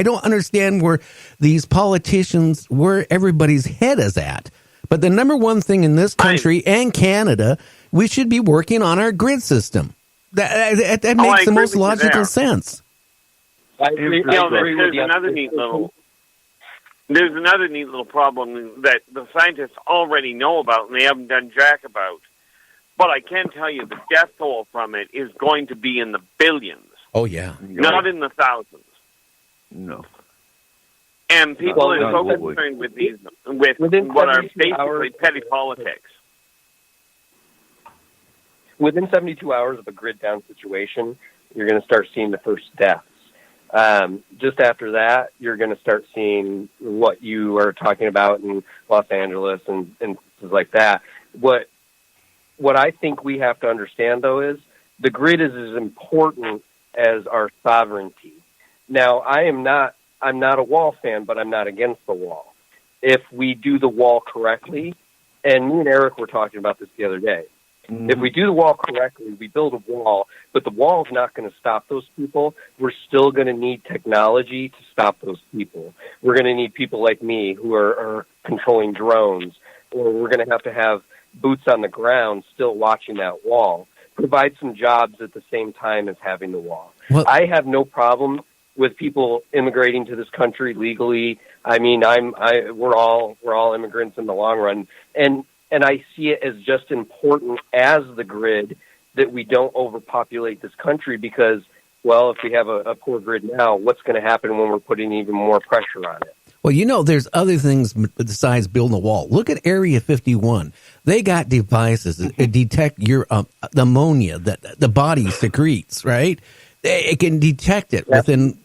I don't understand where these politicians, where everybody's head is at. But the number one thing in this country and Canada, we should be working on our grid system. That makes the most logical sense. There's another neat little problem that the scientists already know about and they haven't done jack about. But I can tell you the death toll from it is going to be in the billions. Oh, yeah. Not in the thousands. No. And people are so concerned with these, with what are basically petty politics. Within 72 hours of a grid down situation, you're going to start seeing the first deaths. Just after that, you're going to start seeing what you are talking about in Los Angeles and places like that. What I think we have to understand, though, is the grid is as important as our sovereignty. Now, I'm not a wall fan, but I'm not against the wall. If we do the wall correctly, and me and Eric were talking about this the other day, if we do the wall correctly, we build a wall, but the wall is not going to stop those people. We're still going to need technology to stop those people. We're going to need people like me who are controlling drones, or we're going to have boots on the ground still watching that wall. Provide some jobs at the same time as having the wall. Well, I have no problem with people immigrating to this country legally. I mean, we're all immigrants in the long run, and I see it as just important as the grid that we don't overpopulate this country because, well, if we have a poor grid now, what's going to happen when we're putting even more pressure on it? Well, there's other things besides building a wall. Look at Area 51. They got devices that detect your ammonia that the body secretes, right? It can detect it within.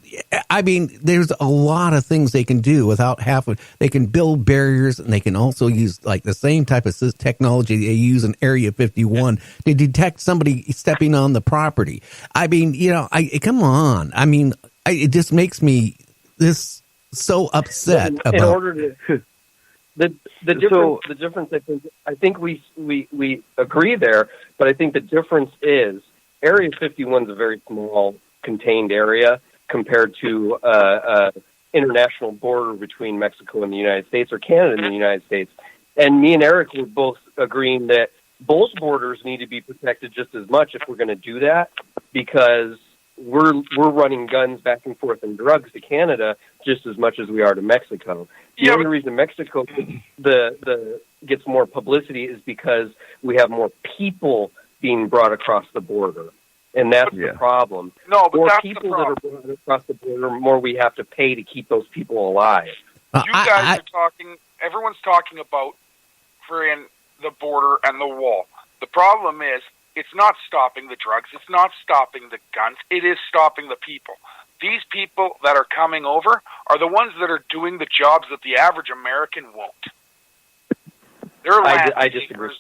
I mean, there's a lot of things they can do without they can build barriers, and they can also use like the same type of technology they use in Area 51 to detect somebody stepping on the property. I mean, come on. I mean, it just makes me so upset about. In order to the difference. I think we agree there, but I think the difference is Area 51 is a very small, contained area compared to international border between Mexico and the United States or Canada and the United States. And me and Eric were both agreeing that both borders need to be protected just as much if we're going to do that, because we're running guns back and forth and drugs to Canada just as much as we are to Mexico. The only reason Mexico gets more publicity is because we have more people being brought across the border. And that's the problem. No, but more that's people the problem. that are brought across the border, more we have to pay to keep those people alive. You guys are talking, everyone's talking about freeing the border and the wall. The problem is, it's not stopping the drugs, it's not stopping the guns, it is stopping the people. These people that are coming over are the ones that are doing the jobs that the average American won't. They're I disagree.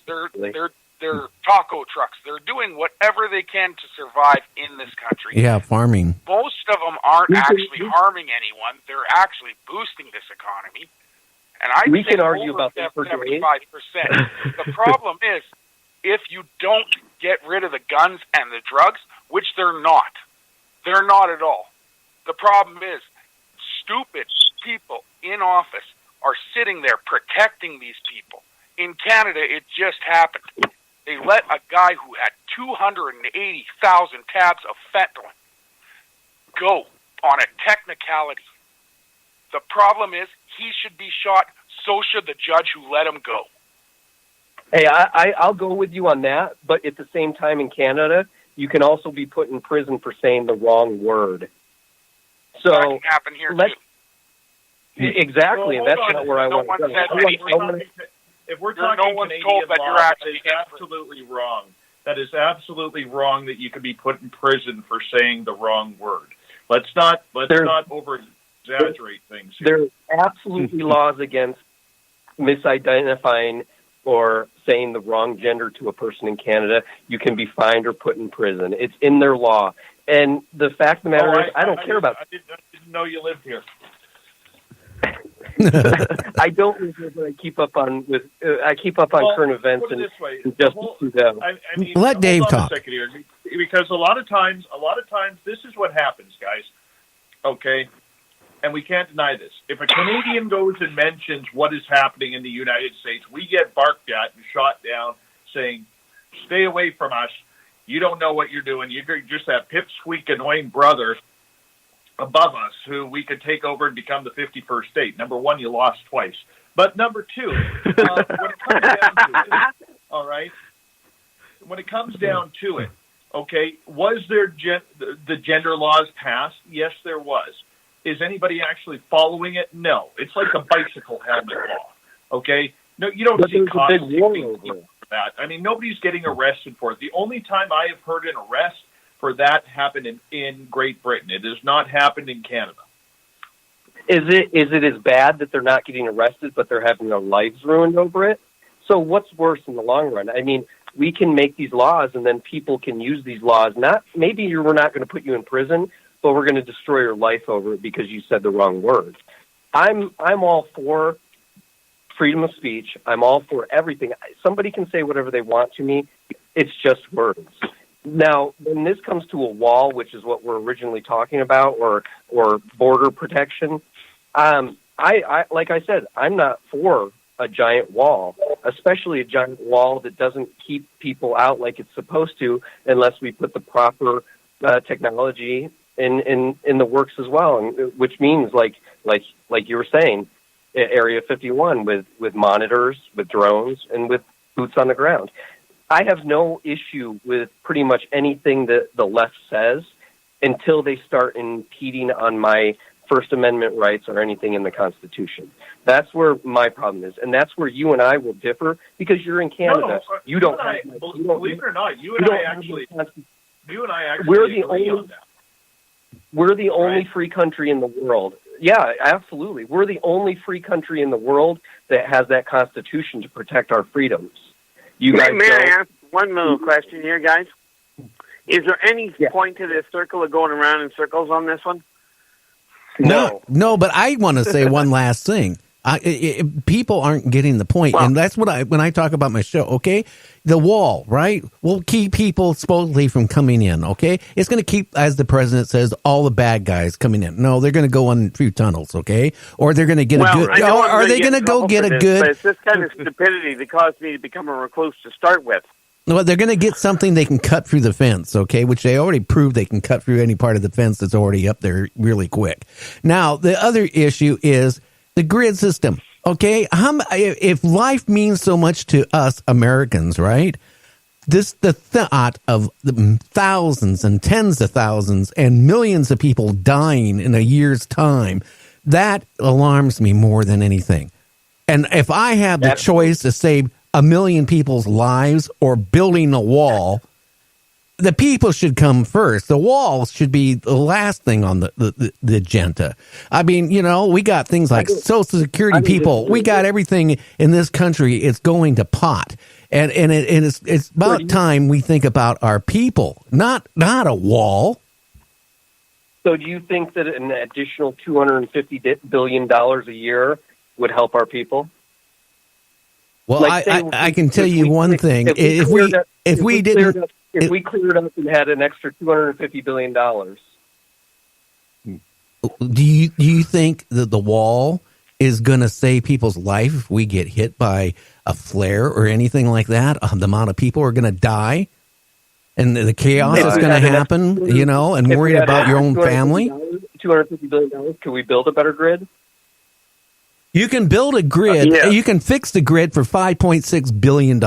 They're taco trucks. They're doing whatever they can to survive in this country. Yeah, farming. Most of them aren't actually harming anyone. They're actually boosting this economy. And we can argue about that for 75%. The problem is, if you don't get rid of the guns and the drugs, which they're not at all. The problem is, stupid people in office are sitting there protecting these people. In Canada, it just happened. They let a guy who had 280,000 tabs of fentanyl go on a technicality. The problem is he should be shot, so should the judge who let him go. Hey, I'll go with you on that, but at the same time in Canada, you can also be put in prison for saying the wrong word. So that can happen here too. Exactly, and that's not where I want to go. If we're talking Canadian law, that is absolutely wrong. That is absolutely wrong that you could be put in prison for saying the wrong word. Let's not over-exaggerate things here. There's absolutely laws against misidentifying or saying the wrong gender to a person in Canada. You can be fined or put in prison. It's in their law. And the fact of the matter is, I don't care about I didn't know you lived here. I don't live here, but I keep up on current events and justice to them. Let Dave talk. Here, because a lot of times, this is what happens, guys. Okay, and we can't deny this. If a Canadian goes and mentions what is happening in the United States, we get barked at and shot down saying, stay away from us. You don't know what you're doing. You're just that pipsqueak annoying brother above us who we could take over and become the 51st state. Number one, you lost twice. But number two, when it comes down to it, all right, when it comes down to it, okay, was there the gender laws passed? Yes, there was. Is anybody actually following it? No. It's like a bicycle helmet law, okay? No, you don't see cops for that. I mean, nobody's getting arrested for it. The only time I have heard an arrest for that happened in Great Britain. It has not happened in Canada. Is it as bad that they're not getting arrested, but they're having their lives ruined over it? So what's worse in the long run? I mean, we can make these laws, and then people can use these laws. Maybe we're not going to put you in prison, but we're going to destroy your life over it because you said the wrong words. I'm all for freedom of speech. I'm all for everything. Somebody can say whatever they want to me. It's just words. Now, when this comes to a wall, which is what we're originally talking about, or border protection, I like I said, I'm not for a giant wall, especially a giant wall that doesn't keep people out like it's supposed to, unless we put the proper technology in the works as well, and which means like you were saying, Area 51 with monitors, with drones, and with boots on the ground. I have no issue with pretty much anything that the left says until they start impeding on my First Amendment rights or anything in the Constitution. That's where my problem is, and that's where you and I will differ because you're in Canada. You don't. Believe it or not, you and I actually we're the agree only. On that. We're the only free country in the world. Yeah, absolutely. We're the only free country in the world that has that Constitution to protect our freedoms. May I ask one little question here, guys? Is there any point to this circle of going around in circles on this one? No, but I want to say one last thing. People aren't getting the point, and that's what when I talk about my show, okay? The wall, right, will keep people supposedly from coming in, okay? It's going to keep, as the president says, all the bad guys coming in. No, they're going to go on through tunnels, okay? Or they're going to get a good... Are they going to go get a good... But it's this kind of stupidity that caused me to become a recluse to start with. Well, they're going to get something they can cut through the fence, okay, which they already proved they can cut through any part of the fence that's already up there really quick. Now, the other issue is the grid system, okay? If life means so much to us Americans, right, the thought of the thousands and tens of thousands and millions of people dying in a year's time, that alarms me more than anything. And if I have the choice to save 1 million people's lives or building a wall, the people should come first. The walls should be the last thing on the agenda. I mean, we got things like Social Security people. We got everything in this country. It's going to pot. And it's about time we think about our people, not a wall. So do you think that an additional $250 billion a year would help our people? Well, I can tell you one thing. If we cleared up and had an extra $250 billion, do you think that the wall is going to save people's life if we get hit by a flare or anything like that? The amount of people are going to die, and the chaos is going to happen. And worried about your own family. $250 billion. Can we build a better grid? You can build a grid. You can fix the grid for $5.6 billion.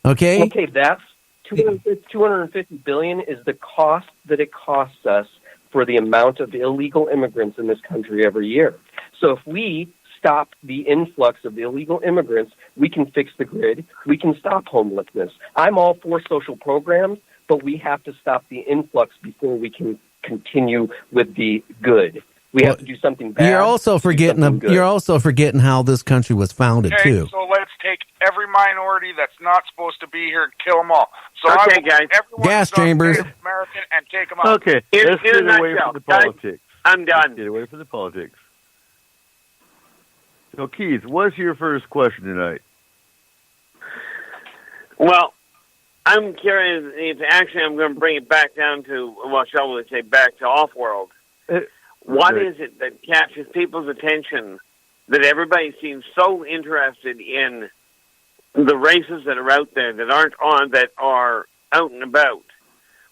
Okay? Okay, that's $250 billion is the cost that it costs us for the amount of illegal immigrants in this country every year. So if we stop the influx of the illegal immigrants, we can fix the grid. We can stop homelessness. I'm all for social programs, but we have to stop the influx before we can continue with the good. We have to do something bad. You're also forgetting how this country was founded too. So let's take every minority that's not supposed to be here and kill them all. So guys, gas chambers, American, and take them out. Okay, let's get away from the politics. I'm done. Let's get away from the politics. So, Keith, what's your first question tonight? Well, I'm curious if actually I'm going to bring it back down to, shall we say, back to off-world. What is it that catches people's attention that everybody seems so interested in the races that are out there that are out and about,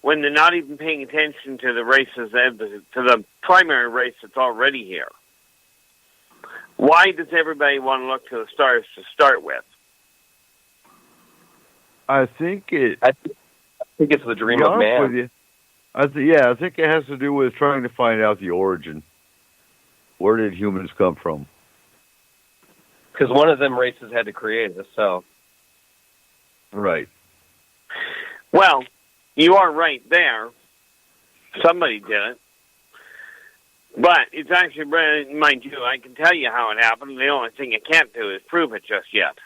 when they're not even paying attention to the races, to the primary race that's already here? Why does everybody want to look to the stars to start with? I think it's the dream of man. With you, I think it has to do with trying to find out the origin. Where did humans come from? Because one of them races had to create us, so. Right. Well, you are right there. Somebody did it. But it's actually, mind you, I can tell you how it happened. The only thing I can't do is prove it just yet.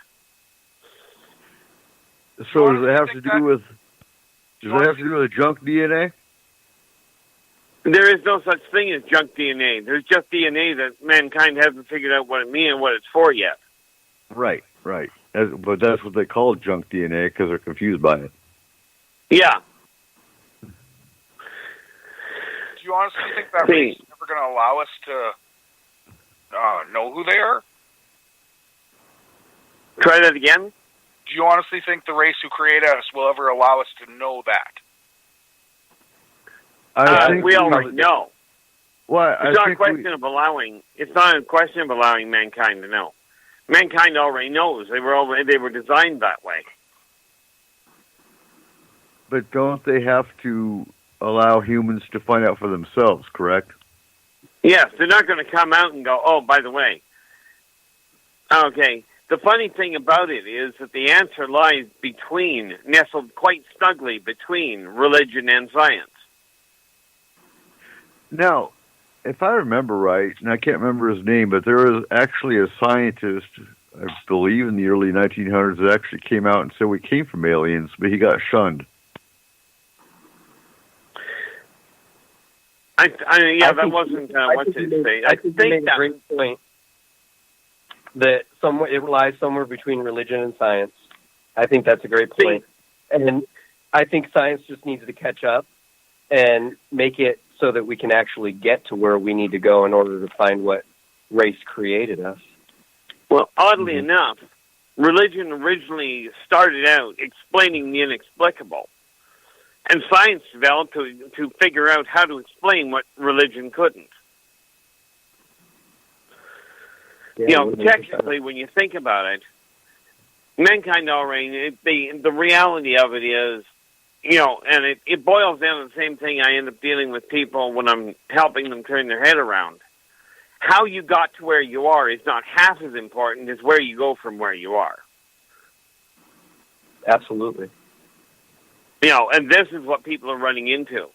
So does it have to do with junk DNA? There is no such thing as junk DNA. There's just DNA that mankind hasn't figured out what it means and what it's for yet. Right. But that's what they call junk DNA because they're confused by it. Yeah. Do you honestly think that race is never going to allow us to know who they are? Try that again? Do you honestly think the race who created us will ever allow us to know that? I think we already know. Well, it's not a question of allowing. It's not a question of allowing mankind to know. Mankind already knows. They were designed that way. But don't they have to allow humans to find out for themselves? Correct. Yes, they're not going to come out and go, "Oh, by the way." Okay. The funny thing about it is that the answer lies nestled quite snugly between religion and science. Now, if I remember right, and I can't remember his name, but there was actually a scientist, I believe in the early 1900s, that actually came out and said we came from aliens, but he got shunned. That wasn't what's his face. I think made a great point that it lies somewhere between religion and science. I think that's a great point. And I think science just needs to catch up and make it so that we can actually get to where we need to go in order to find what race created us. Well, oddly enough, religion originally started out explaining the inexplicable. And science developed to figure out how to explain what religion couldn't. Yeah, technically, when you think about it, mankind already, the reality of it is, and it boils down to the same thing I end up dealing with people when I'm helping them turn their head around. How you got to where you are is not half as important as where you go from where you are. Absolutely. And this is what people are running into.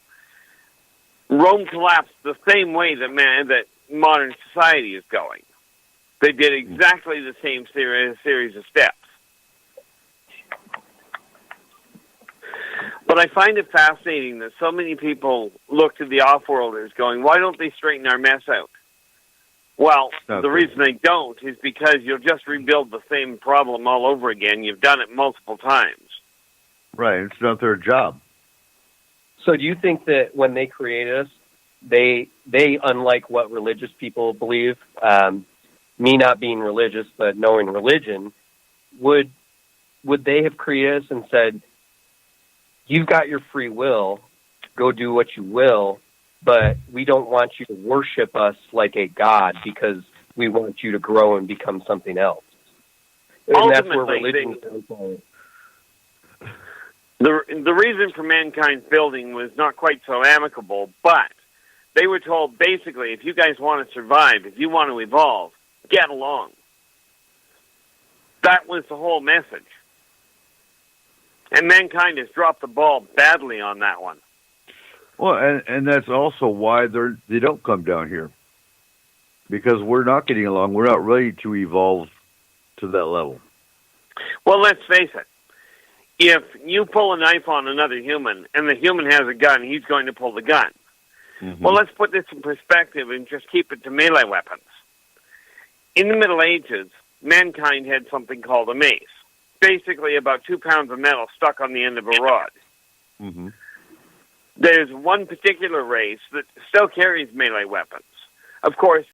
Rome collapsed the same way that modern society is going. They did exactly the same series of steps. But I find it fascinating that so many people look to the off-worlders going, why don't they straighten our mess out? Well, the reason they don't is because you'll just rebuild the same problem all over again. You've done it multiple times. Right, it's not their job. So do you think that when they created us, they unlike what religious people believe, me not being religious but knowing religion, would they have created us and said, you've got your free will, go do what you will, but we don't want you to worship us like a god because we want you to grow and become something else? And that's where religion comes from. The reason for mankind's building was not quite so amicable, but they were told, basically, if you guys want to survive, if you want to evolve, get along. That was the whole message. And mankind has dropped the ball badly on that one. Well, and that's also why they don't come down here. Because we're not getting along. We're not ready to evolve to that level. Well, let's face it. If you pull a knife on another human and the human has a gun, he's going to pull the gun. Mm-hmm. Well, let's put this in perspective and just keep it to melee weapons. In the Middle Ages, mankind had something called a mace. Basically about 2 pounds of metal stuck on the end of a rod. Mm-hmm. There's one particular race that still carries melee weapons. Of course,